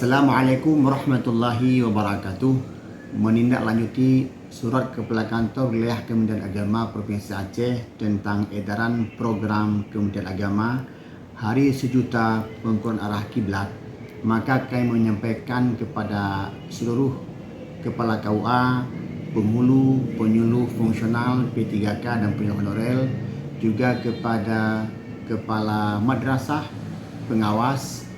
Assalamualaikum warahmatullahi wabarakatuh. Menindaklanjuti surat Kepala Kantor Wilayah Kementerian Agama Provinsi Aceh tentang edaran program Kementerian Agama Hari Sejuta Pengukuran Arah Kiblat, maka kami menyampaikan kepada seluruh Kepala KUA, penghulu, penyuluh fungsional P3K dan penyuluh honorer, juga kepada Kepala Madrasah, pengawas,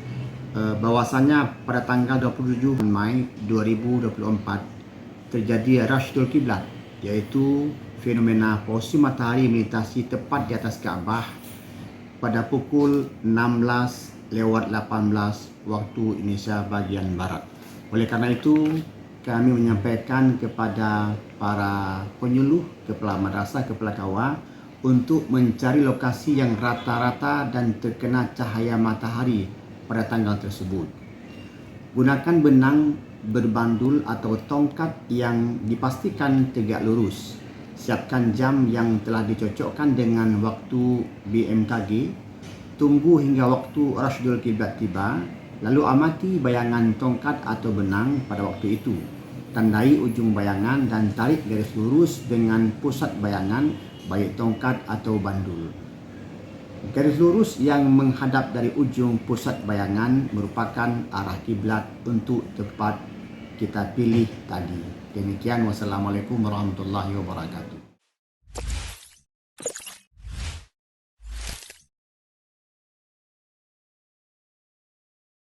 bahwasanya pada tanggal 27 Mei 2024 terjadi Rashdul Kiblat, yaitu fenomena posisi matahari melintasi tepat di atas Kaabah pada pukul 16:18 waktu Indonesia bagian Barat. Oleh karena itu, kami menyampaikan kepada para penyuluh, kepala madrasah, kepala KUA untuk mencari lokasi yang rata-rata dan terkena cahaya matahari pada tanggal tersebut. Gunakan benang berbandul atau tongkat yang dipastikan tegak lurus. Siapkan jam yang telah dicocokkan dengan waktu BMKG. Tunggu hingga waktu Rashdul Kiblat tiba, lalu amati bayangan tongkat atau benang pada waktu itu. Tandai ujung bayangan dan tarik garis lurus dengan pusat bayangan, baik tongkat atau bandul. Garis lurus yang menghadap dari ujung pusat bayangan merupakan arah kiblat untuk tempat kita pilih tadi. Demikian, wassalamualaikum warahmatullahi wabarakatuh.